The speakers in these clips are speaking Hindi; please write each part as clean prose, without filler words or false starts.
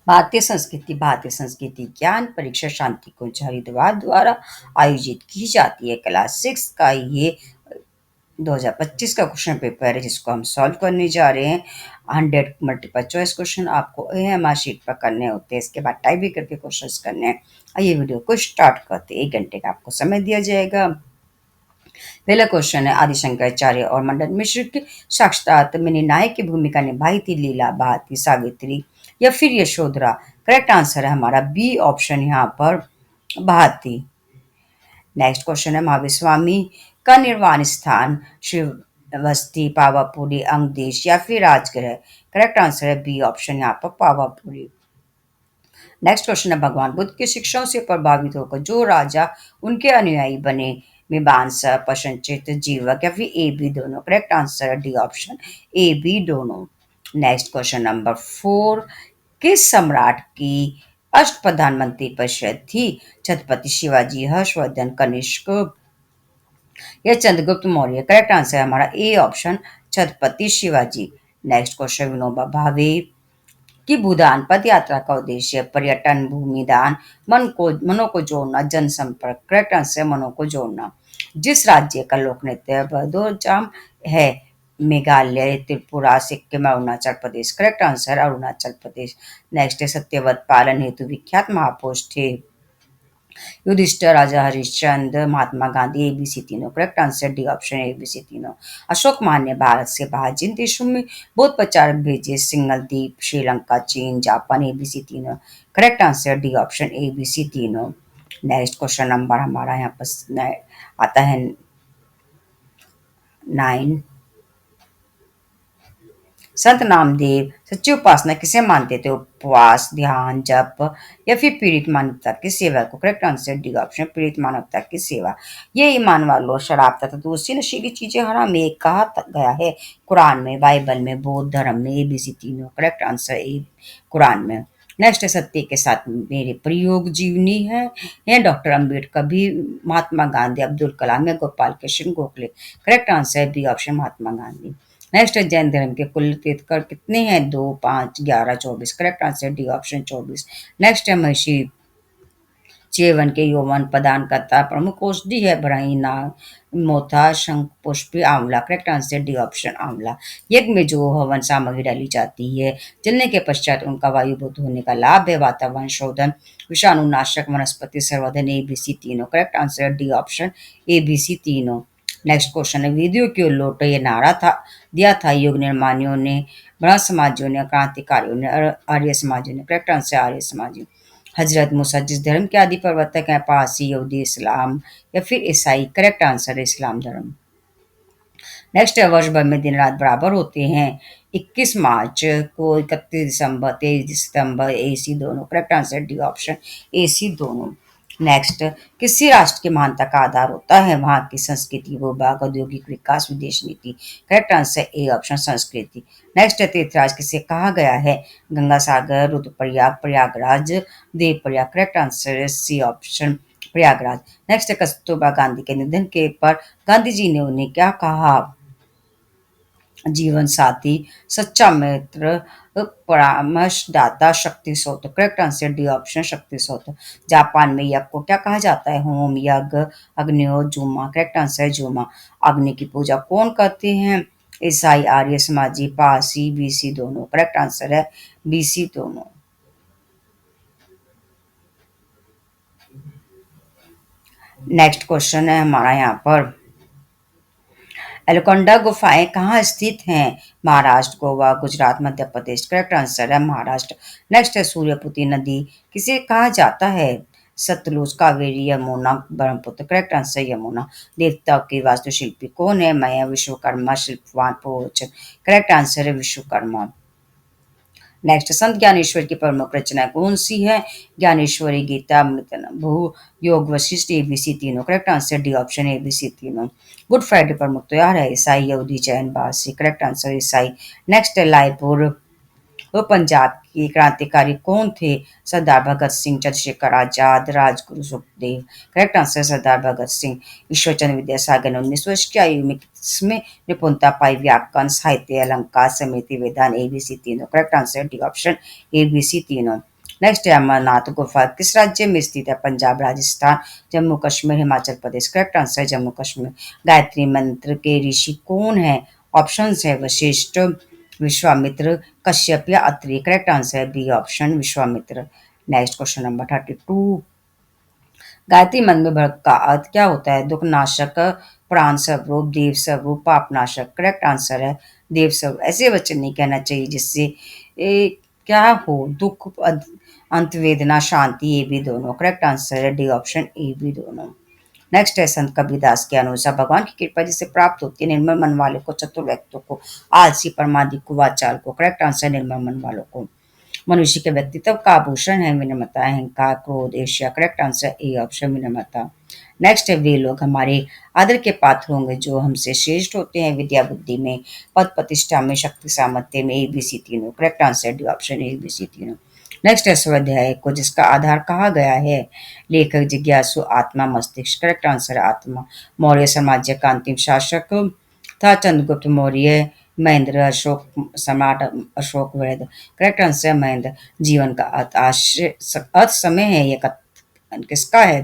भारतीय संस्कृति ज्ञान परीक्षा शांति कुंज हरिद्वार द्वारा आयोजित की जाती है। क्लास 6 का ये 2025 का क्वेश्चन पेपर है जिसको हम सॉल्व करने जा रहे हैं। 100 मल्टीपल चॉइस क्वेश्चन आपको एएमआर शीट पर करने होते हैं, इसके बाद टाइप भी करके क्वेश्चंस करने हैं। आइए वीडियो को स्टार्ट करते हैं। 1 घंटे का आपको समय दिया जाएगा। पहला क्वेश्चन है, आदि शंकराचार्य और मंडन मिश्र के साक्षात में निर्णायक की भूमिका निभाई थी लीला, भारती, सावित्री या फिर यशोधरा। करेक्ट आंसर है हमारा बी ऑप्शन यहाँ पर भारती। नेक्स्ट क्वेश्चन है, महावीर स्वामी का निर्वाण स्थान श्रीवस्ती, पावापुरी, अंगदेश या फिर राजगृह। करेक्ट आंसर है बी ऑप्शन यहाँ पर पावापुरी। नेक्स्ट क्वेश्चन है, भगवान बुद्ध की शिक्षाओं से प्रभावित होकर जो राजा उनके अनुयायी बने, मीमांसा, प्रसन्नचित्त, जीवक या फिर ए बी दोनों। करेक्ट आंसर है डी ऑप्शन ए बी दोनों। नेक्स्ट क्वेश्चन नंबर 4, किस सम्राट की अष्ट प्रधानमंत्री परिषद थी? छत्रपति शिवाजी, हर्षवर्धन, कनिष्क या चंद्रगुप्त मौर्य। करेक्ट आंसर है हमारा A option Chhatrapati Shivaji. Next question, Vinoba Bhave कि भूदान पद यात्रा का उद्देश्य पर्यटन, भूमिदान, मनों को जोड़ना, जनसंपर्क। करेक्ट आंसर मनों को जोड़ना। जिस राज्य का लोक नृत्य बदोजाम है? Meghalaya, Tripura, Sikkim, Arunachal Pradesh. Correct answer Arunachal Pradesh. Next है, सत्यवत पालन हेतु विख्यात महापुरुष थे? युधिष्ठिर, राजा हरिश्चंद्र, महात्मा गांधी, एबीसी तीनों। Correct answer D option ABC तीनों। अशोक मान ने भारत से बाहर जिन देशों में बौद्ध प्रचारक भेजे? सिंगल द्वीप, श्रीलंका, चीन, जापान, एबीसी तीनों। Correct answer D option ABC तीनों। नेक्स्ट क्वेश्चन नंबर हमारा यहाँ पर आता है 9। संत नामदेव सच्ची उपासना किसे मानते थे? उपवास, ध्यान, जप या फिर पीड़ित मानवता की सेवा को। करेक्ट आंसर डी ऑप्शन पीड़ित मानवता की सेवा। ये ईमान वालों, शराब तथा दूसरी नशीली चीजें हराम ये कहा गया है? कुरान में, बाइबल में, बौद्ध धर्म में, एबीसी तीनों। करेक्ट आंसर ए कुरान में। नेक्स्ट है, सत्य के साथ मेरे प्रयोग जीवनी है? ये डॉक्टर अंबेडकर भी, महात्मा गांधी, अब्दुल कलाम या गोपाल कृष्ण गोखले। करेक्ट आंसर है B option Mahatma Gandhi. Next है, जैन धर्म के कुल तीर्थंकर कितने हैं? 2, 5, 11, 24। Correct answer D option 24। Next है, महर्षि च्यवन के यौवन प्रदान करता प्रमुख औषधि है? बरही, नाग, मोथा, शंख पुष्पी, आंवला। करेक्ट आंसर डी ऑप्शन आंवला। यज्ञ में जो हवन सामग्री डाली जाती है, जलने के पश्चात उनका वायुभूत होने का लाभ है? वातावरण शोधन, विषाणुनाशक, वनस्पति संवर्धन, एबीसी तीनों। Correct answer D option ABC तीनों। नेक्स्ट क्वेश्चन है, वेदियों की ओर लौटो ये नारा था दिया था युग निर्माणियों ने, ब्रह्म समाजियों ने, क्रांतिकारियों ने, आर्य समाजियों ने। करेक्ट आंसर आर्य समाजी। हजरत मूसा जिस धर्म के आदि प्रवर्तक हैं? पारसी, यहूदी, इस्लाम या फिर ईसाई। करेक्ट आंसर है इस्लाम धर्म। नेक्स्ट है, वर्ष भर में दिन रात बराबर होते हैं? 21 मार्च को, 31 दिसंबर, 23 सितंबर, एसी दोनों। Correct answer D option AC दोनों। नेक्स्ट, किसी राष्ट्र की महानता का आधार होता है? वहाँ की संस्कृति, भूभाग, औद्योगिक विकास, विदेश नीति। करेक्ट आंसर ए ऑप्शन संस्कृति। नेक्स्ट है, तीर्थराज किसे कहा गया है? गंगा सागर, रुद्रप्रयाग, प्रयागराज, देवप्रयाग। करेक्ट आंसर है सी ऑप्शन प्रयागराज। नेक्स्ट है, कस्तूरबा गांधी के निधन के पर गांधी जी ने उन्हें क्या कहा? जीवन साथी, सच्चा मित्र, परामर्शदाता, शक्ति स्रोत। करेक्ट आंसर डी ऑप्शन शक्ति स्रोत। जापान में यज्ञ को क्या कहा जाता है? होम, यज्ञ, अग्निहोत्र, जुमा। करेक्ट आंसर है जुमा। अग्नि की पूजा कौन करते हैं? ईसाई, आर्य समाजी, पारसी, बीसी दोनों। करेक्ट आंसर है बीसी दोनों। नेक्स्ट क्वेश्चन है हमारा यहाँ पर, एलकोंडा गुफाएं कहाँ स्थित हैं? महाराष्ट्र, गोवा, गुजरात, मध्य प्रदेश। करेक्ट आंसर है महाराष्ट्र। नेक्स्ट है, सूर्यपुत्री नदी किसे कहा जाता है? सतलुज, कावेरी, यमुना, ब्रह्मपुत्र। Correct answer Yamuna. देवताओं की वास्तुशिल्पी कौन है? मया, विश्वकर्मा, शिल्पवान, पुरोचन। करेक्ट आंसर है विश्वकर्मा। नेक्स्ट, संत ज्ञानेश्वर की प्रमुख रचना कौन सी है? ज्ञानेश्वरी, गीता, अमृतनुभू, योग वशिष्ठ, एबीसी तीनों। Correct answer D option ABC तीनों। गुड फ्राइडे प्रमुख त्योहार है? ईसाई, यहूदी, जैन, पारसी। करेक्ट आंसर ईसाई। नेक्स्ट है, लायपुर वो पंजाब के क्रांतिकारी कौन थे? सरदार भगत सिंह, चंद्रशेखर आजाद, राजगुरु सुखदेव। करेक्ट आंसर सरदार भगत सिंह। ईश्वरचंद्र विद्यासागर ने 19 वर्ष की आयु में किसमें निपुणता पाई? व्याकरण, साहित्य, अलंकार, समिति, वेदांत, एबीसी तीनों। Correct answer D option ABC तीनों। नेक्स्ट है अमरनाथ गुफा किस राज्य में स्थित है? पंजाब, राजस्थान, जम्मू कश्मीर, हिमाचल प्रदेश। करेक्ट आंसर है जम्मू कश्मीर। गायत्री मंत्र के ऋषि कौन है? ऑप्शंस है वशिष्ठ, विश्वामित्र, कश्यप या अत्रि। करेक्ट आंसर है B option Vishwamitra. Next question number 32। Gayatri mantra में का अर्थ क्या होता है? दुख नाशक, प्राण स्वरूप, देव स्वरूप, पाप नाशक। करेक्ट आंसर है देव स्वरूप। ऐसे वचन नहीं कहना चाहिए जिससे क्या हो, दुख, अंत वेदना, शांति, ये भी दोनों। करेक्ट आंसर है डी ऑप्शन ए भी दोनों। नेक्स्ट है संत कबीरदास के अनुसार भगवान की कृपा जिसे प्राप्त होती है निर्मल मन वाले को, चतुर व्यक्तियों को, आलसी, प्रमादी को, वाचाल को। करेक्ट आंसर निर्मल मन वालों को। मनुष्य के व्यक्तित्व का आभूषण है विनम्रता, अहंकार, क्रोध, ईर्ष्या। करेक्ट आंसर ए ऑप्शन विनम्रता। नेक्स्ट है वे लोग हमारे आदर के पात्र होंगे जो हमसे श्रेष्ठ होते हैं विद्या बुद्धि में, पद प्रतिष्ठा में, शक्ति सामर्थ्य में। ए बी सी तीनों। Correct answer D option A B C तीनों। नेक्स्ट है स्वाध्याय को जिसका आधार कहा गया है? लेखक जिज्ञासु, आत्मा, मस्तिष्क। करेक्ट आंसर आत्मा। मौर्य साम्राज्य का अंतिम शासक था चंद्रगुप्त मौर्य। महेंद्र, अशोक सम्राट, अशोक वैद। Correct answer Mahendra. जीवन का अर्थ समय है, ये किसका है?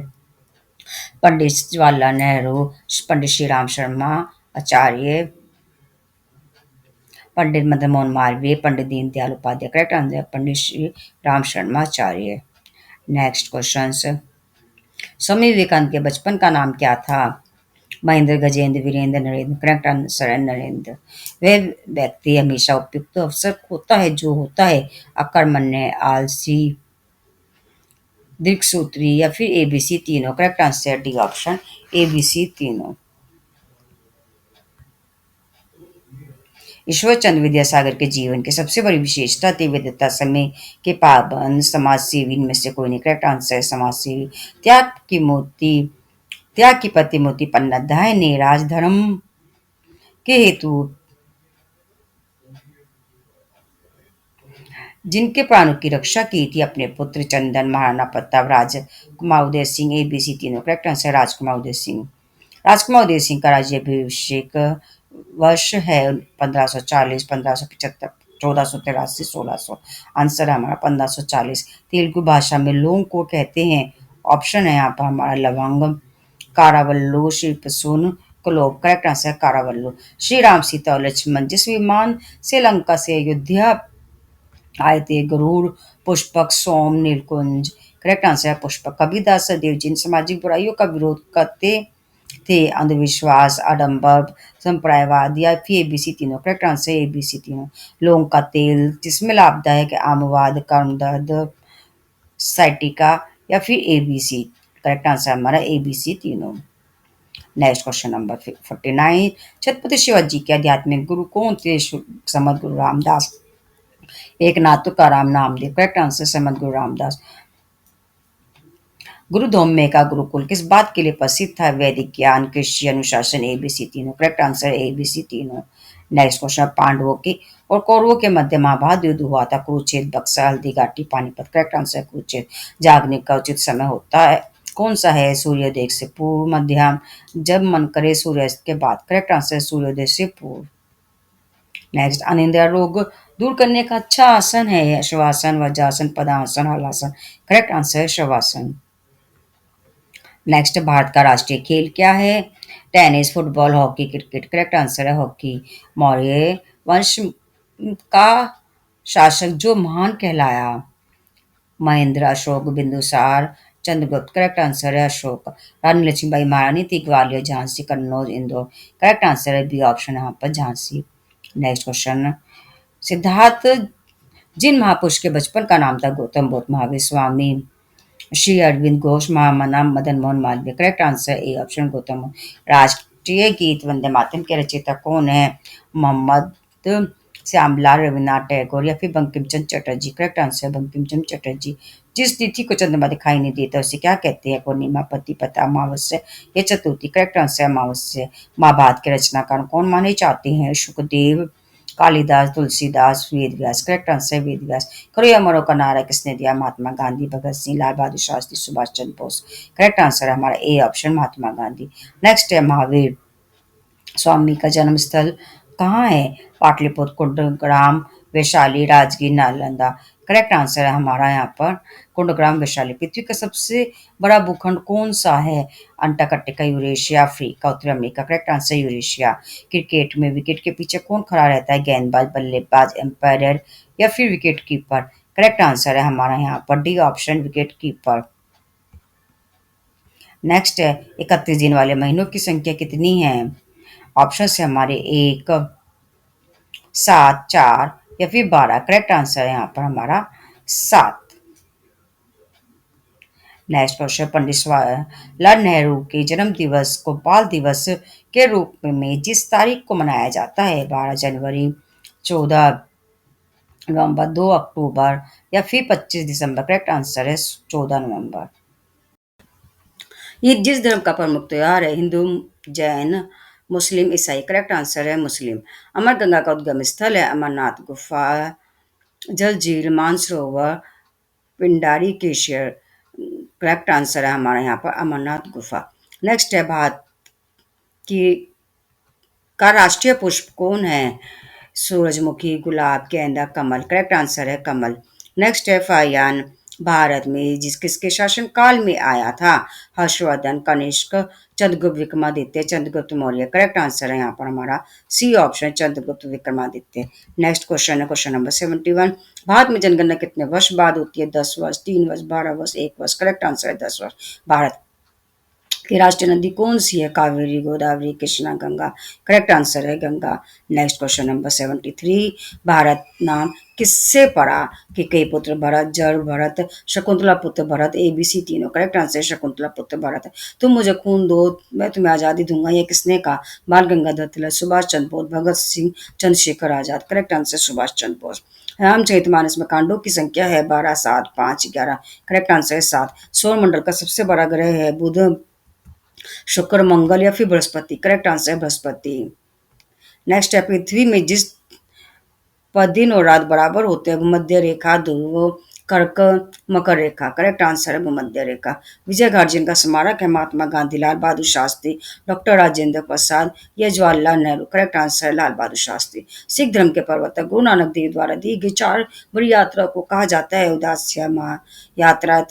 Pandit Jawaharlal Nehru, Pandit Shri Ram Sharma Acharya, Pandit Madan Mohan Malviya, Pandit Deendayal Upadhyay. Correct answer Pandit Shri Ram Sharma Acharya. Next question, Swami Vivekananda के बचपन का नाम क्या था? महेंद्र, गजेंद्र, वीरेंद्र, नरेंद्र। करेक्ट आंसर है नरेंद्र। वह व्यक्ति हमेशा उपयुक्त अवसर होता है जो होता है अकर्मण्य, आलसी, दीर्घसूत्री या फिर एबीसी तीनों। Correct answer D option ABC तीनों। ईश्वर चंद्र विद्यासागर के जीवन की सबसे बड़ी विशेषता थी विद्वता, समय के पाबंद, समाज सेवी। इनमें से कोई नहीं। करेक्ट आंसर है समाज सेवी। त्याग की मूर्ति, त्याग की प्रतिमूर्ति पन्नाध्याय ने राजधर्म के हेतु जिनके प्राणों की रक्षा की थी अपने पुत्र चंदन, महाराणा प्रताप, राजकुमार उदय सिंह। ए बी सी तीनों। करेक्ट आंसर राजकुमार उदय सिंह। राजकुमार उदय सिंह का राज्याभिषेक वर्ष है 1540, 1575, 1483, 1600। आंसर है हमारा 1540। तेलुगु भाषा में लोग को कहते हैं, ऑप्शन है यहाँ पर हमारा लवंग, कारावल्लू, शिल्पसून, क्लोव। करेक्ट आंसर है कारावल्लू। श्री राम, सीता और लक्ष्मण जिस विमान से लंका से अयोध्या आए थे, गरुड़, पुष्पक, सोम, नीलकुंज। करेक्ट आंसर है पुष्पक। कबीरदास सदैव जिन सामाजिक बुराइयों का विरोध करते थे, अंधविश्वास, आडंबर, संप्रदायवाद या फिर एबीसी तीनों। करेक्ट आंसर एबीसी तीनों। लौंग का तेल जिसमें लाभदायक है आमवाद, कर्मदर्द, साइटिका या फिर एबीसी। करेक्ट आंसर हमारा एबीसी तीनों। Next question number 49। Chhatrapati Shivaji के आध्यात्मिक गुरु कौन थे? समर्थ गुरु रामदास, एक नाथ तुकाराम, नामदेव। करेक्ट आंसर समर्थ गुरु रामदास। गुरुधोम्य का गुरुकुल किस बात के लिए प्रसिद्ध था? वैदिक ज्ञान, कृषि, अनुशासन। एबीसी तीनों। करेक्ट आंसर एबीसी तीनों। नेक्स्ट क्वेश्चन, पांडवों की और कौरवों के मध्य महाभारत युद्ध हुआ था? कुरुक्षेत्र, बक्सर, हल्दी घाटी, पानीपत। Correct answer Kurukshetra. जागने का उचित समय होता है कौन सा है? सूर्योदय से पूर्व, मध्याह्न, जब मन करे, सूर्यास्त के बाद। करेक्ट आंसर सूर्योदय से पूर्व। नेक्स्ट, अनिद्रा रोग दूर करने का अच्छा आसन है शवासन, वज्रासन, पद्मासन, हलासन। करेक्ट आंसर है शवासन। नेक्स्ट, भारत का राष्ट्रीय खेल क्या है? Tennis, football, hockey, cricket. Correct answer है हॉकी। मौर्य वंश का शासक जो महान कहलाया? महेंद्र, अशोक, बिंदुसार, चंद्रगुप्त। करेक्ट आंसर है अशोक। रानी लक्ष्मीबाई महारानी थी ग्वालियर, झांसी, कन्नौज, इंदौर। करेक्ट आंसर है बी ऑप्शन यहाँ पर झांसी। नेक्स्ट क्वेश्चन, सिद्धार्थ जिन महापुरुष के बचपन का नाम था Gautam Buddha, Mahavir, Swami Shri Aurobindo Ghosh, Mahamana, Madan Mohan Malaviya. Correct answer A option Gautam Buddha. राष्ट्रीय गीत वंदे मातरम के रचयिता कौन है? मोहम्मद श्यामलाल, रविन्द्रनाथ टैगोर या फिर बंकिम चंद्र चटर्जी। Correct answer Bankim Chandra Chatterjee. जिस तिथि को चंद्रमा दिखाई नहीं देता उसे क्या कहते हैं? पूर्णिमा, प्रतिपदा, अमावस्या या चतुर्थी। करेक्ट आंसर अमावस्या। महाभारत के रचनाकार कौन माने जाते हैं? शुकदेव, कालिदास, तुलसीदास, वेद व्यास। Correct answer Ved Vyas. करो या मरो का नारा किसने दिया? महात्मा गांधी, भगत सिंह, लाल बहादुर शास्त्री, सुभाष चंद्र बोस। करेक्ट आंसर है हमारा A option Mahatma Gandhi. Next है महावीर स्वामी का जन्म स्थल कहाँ है? पाटलिपुत्र, कुंडग्राम, वैशाली, राजगीर, नालंदा। करेक्ट आंसर है हमारा यहाँ पर कुंडग्राम, वैशाली। पृथ्वी का सबसे बड़ा भूखंड कौन सा है? अंटार्कटिका, यूरेशिया, अफ्रीका, उत्तर America. Correct answer Eurasia. Cricket में विकेट के पीछे कौन खड़ा रहता है? गेंदबाज, बल्लेबाज, एम्पायर या फिर विकेट कीपर। करेक्ट आंसर है हमारा यहाँ पर D option, wicket keeper. Next है 31 दिन वाले महीनों की संख्या कितनी है? ऑप्शन है हमारे 1, 7, 4 या फिर 12। करेक्ट आंसर है यहाँ पर हमारा 7। नेक्स्ट क्वेश्चन, पंडित जवाहरलाल नेहरू के जन्म दिवस को बाल दिवस के रूप में जिस तारीख को मनाया जाता है? 12 जनवरी, 14 नवंबर, 2 अक्टूबर या फिर 25 दिसंबर। करेक्ट आंसर है 14 नवंबर। ये जिस धर्म का प्रमुख त्योहार है? हिंदू, जैन, मुस्लिम, ईसाई। करेक्ट आंसर है मुस्लिम। अमर गंगा का उद्गम स्थल है? अमरनाथ गुफा, जल झील, मानसरोवर, पिंडारी केशर। करेक्ट आंसर है हमारा यहाँ पर अमरनाथ गुफा। नेक्स्ट है भारत की का राष्ट्रीय पुष्प कौन है? सूरजमुखी, गुलाब, गेंदा, कमल। करेक्ट आंसर है कमल। नेक्स्ट है फाइयान भारत में जिस किसके शासन काल में आया था? हर्षवर्धन, कनिष्क, चंद्रगुप्त विक्रमादित्य, चंद्रगुप्त मौर्य। करेक्ट आंसर है यहाँ पर हमारा C option, Chandragupta Vikramaditya. Next question है क्वेश्चन नंबर 71। भारत में जनगणना कितने वर्ष बाद होती है? 10 वर्ष, 3 वर्ष, 12 वर्ष, 1 वर्ष। करेक्ट आंसर है 10 वर्ष। भारत की राष्ट्रीय नदी कौन सी है? कावेरी, गोदावरी, कृष्णा, गंगा। करेक्ट आंसर है Ganga. Next question number 73। Bharat नाम किससे पड़ा? कि कई पुत्र भरत, जड़ भरत, शकुंतला पुत्र भरत, ABC तीनों। करेक्ट आंसर है शकुंतला पुत्र भरत। तुम मुझे खून दो मैं तुम्हें आजादी दूंगा, ये किसने कहा? बाल गंगाधर तिलक, सुभाष चंद्र बोस, भगत सिंह, चंद्रशेखर आजाद। Correct answer Subhash Chandra Bose. रामचरितमानस में कांडों की संख्या है? 12, 7, 5, 11। करेक्ट आंसर है 7। सौर मंडल का सबसे बड़ा ग्रह है? बुध, शुक्र, मंगल या फिर बृहस्पति। करेक्ट आंसर है बृहस्पति। नेक्स्ट है पृथ्वी में जिस पर दिन और रात बराबर होते हैं? भूमध्य रेखा, ध्रुव, कर्क, मकर रेखा। करेक्ट आंसर है भूमध्य रेखा। विजय घाट जिनका स्मारक है? महात्मा गांधी, लाल बहादुर शास्त्री, डॉक्टर राजेंद्र प्रसाद या जवाहरलाल नेहरू। करेक्ट आंसर है लाल बहादुर शास्त्री। सिख धर्म के प्रवर्तक गुरु नानक देव द्वारा दी गई 4 बड़ी यात्रा को कहा जाता है? उदास्या, यात्रा,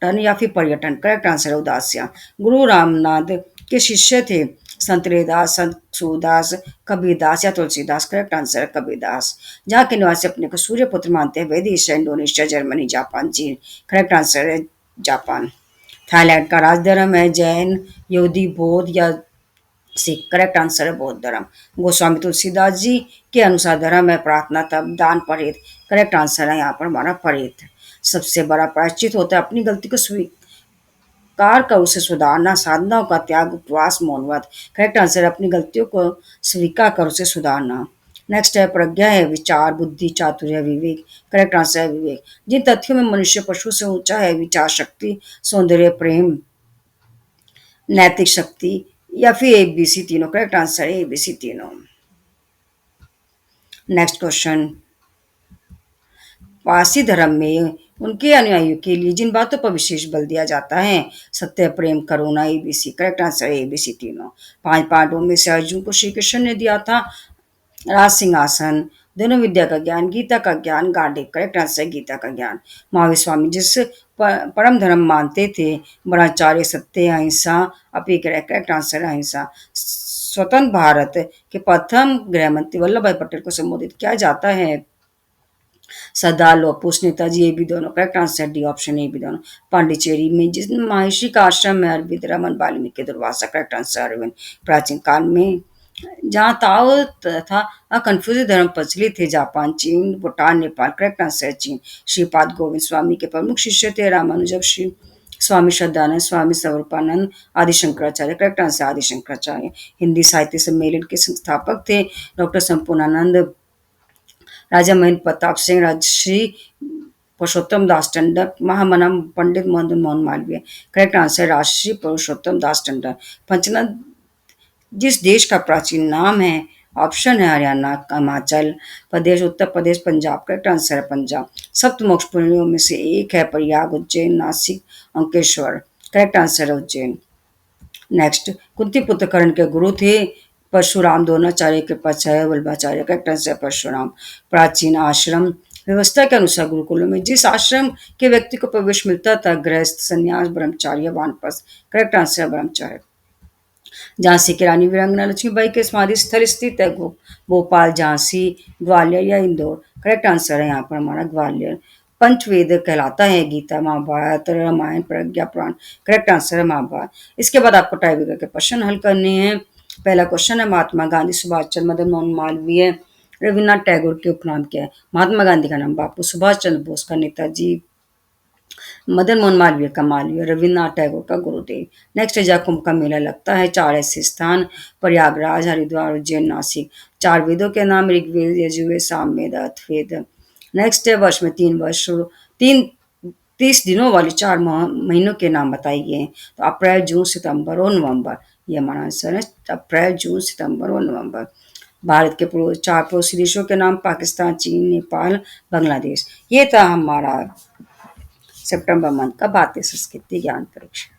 टन या फिर पर्यटन। करेक्ट आंसर है उदास्या। गुरु रामनाथ के शिष्य थे? संत रैदास, संत सूरदास, कबीरदास या तुलसीदास। करेक्ट आंसर है कबीरदास। जहाँ के निवासी अपने को सूर्य पुत्र मानते हैं? वेद, इंडोनेशिया, जर्मनी, जापान, चीन। करेक्ट आंसर है जापान। थाईलैंड का राज धर्म है? जैन, यहूदी, बौद्ध या सिख। करेक्ट आंसर है बौद्ध धर्म। गोस्वामी तुलसीदास जी के अनुसार धर्म है प्रार्थना, तप, दान, परहेत। करेक्ट आंसर है यहाँ पर हमारा परहेत। सबसे बड़ा प्रायश्चित होता है अपनी गलती को स्वीकार कर उसे सुधारना, साधनाओं का त्याग, उपवास, मौन व्रत। करेक्ट आंसर है अपनी गलतियों को स्वीकार कर उसे सुधारना। नेक्स्ट है प्रज्ञा है? विचार, बुद्धि, चातुर्य, विवेक। करेक्ट आंसर है विवेक। जिन तथ्यों में मनुष्य पशु से ऊंचा है? विचार शक्ति, सौंदर्य, प्रेम, नैतिक शक्ति या फिर ABC तीनों। करेक्ट आंसर है ABC तीनों। नेक्स्ट क्वेश्चन, पारसी धर्म में उनके अनुयायियों के लिए जिन बातों पर विशेष बल दिया जाता है? सत्य, प्रेम, करुणा, ABC। करेक्ट आंसर है ABC तीनों। 5 पांडवों में से अर्जुन को श्री कृष्ण ने दिया था राज सिंहासन, दोनों विद्या का ज्ञान, गीता का ज्ञान, गांडीव। करेक्ट आंसर है गीता का ज्ञान। महावीर स्वामी जिस परम धर्म मानते थे? ब्रह्मचार्य, सत्य, अहिंसा, अपी। करेक्ट आंसर है अहिंसा। स्वतंत्र भारत के प्रथम गृह मंत्री वल्लभ भाई पटेल को संबोधित किया जाता है? सरदार लोपूस, नेताजी, ये भी दोनों। करेक्ट आंसर डी ऑप्शन, ये भी दोनों। पांडिचेरी में जिस महर्षि का आश्रम है? अरविंद, रमन, वाल्मीकि, दुर्वासा। Correct answer Arvind. प्राचीन काल में जहाँ ताओ तथा कन्फ्यूज धर्म प्रचलित थे? जापान, चीन, भूटान, नेपाल। करेक्ट आंसर है चीन। श्रीपाद गोविंद स्वामी के प्रमुख शिष्य थे? रामानुजन, श्री स्वामी श्रद्धानंद, स्वामी स्वरूपानंद, आदि शंकराचार्य। करेक्ट आंसर आदि शंकराचार्य। हिंदी साहित्य सम्मेलन के संस्थापक थे? डॉक्टर संपूर्णानंद, राजा महेंद्र प्रताप सिंह, राजश्री पुरुषोत्तम दास टंडन, महामना पंडित मदन मोहन मालवीय। करेक्ट आंसर राजश्री पुरुषोत्तम दास टंडन। पंचनद जिस देश का प्राचीन नाम है? ऑप्शन है हरियाणा, हिमाचल प्रदेश, उत्तर प्रदेश, पंजाब। करेक्ट आंसर है पंजाब। सप्त मोक्ष पुरियों में से एक है प्रयाग, उज्जैन, नासिक, अंकेश्वर। करेक्ट आंसर है उज्जैन। नेक्स्ट, कुंती पुत्र कर्ण के गुरु थे? परशुराम द्रोणाचार्य कृपाचार्य वल्लभाचार्य। Correct answer Parashuram. प्राचीन आश्रम व्यवस्था के अनुसार गुरुकुलों में जिस आश्रम के व्यक्ति को प्रवेश मिलता था, गृहस्थ, संन्यास, ब्रह्मचारी या वानप्रस्थ। Correct answer ब्रह्मचार्य। झांसी की रानी वीरांगना लक्ष्मीबाई के समाधि स्थल स्थित है भोपाल, झांसी, ग्वालियर या इंदौर। करेक्ट आंसर है यहाँ पर हमारा ग्वालियर। पंचवेद कहलाता है गीता, महाभारत, रामायण, प्रज्ञा पुराण। करेक्ट आंसर है महाभारत। इसके बाद आपको टाई ब्रेकर के प्रश्न हल करने हैं। पहला क्वेश्चन है, महात्मा गांधी, सुभाष चंद्र, मदन मोहन मालवीय, रविन्द्रनाथ टैगोर के उपनाम क्या है? महात्मा गांधी का नाम बापू, सुभाष चंद्र बोस का नेताजी, मदन मोहन मालवीय का मालवीय, रविन्द्रनाथ टैगोर का गुरुदेव। नेक्स्ट है, जहाँ कुंभ का मेला लगता है, चार ऐसे स्थान, प्रयागराज, हरिद्वार, उज्जैन, नासिक। चार वेदों के नाम, ऋग्वेद, यजुर्वेद, सामवेद, अथर्ववेद। नेक्स्ट है, वर्ष में तीन 30 दिनों वाली चार महीनों के नाम बताइए। तो अप्रैल, जून, सितंबर और नवंबर। ये हमारा आंसर है, अप्रैल, जून, सितंबर और नवंबर। भारत के चार पड़ोसी देशों के नाम, पाकिस्तान, चीन, नेपाल, बांग्लादेश। ये था हमारा सितंबर मंथ का भारतीय संस्कृति ज्ञान परीक्षा।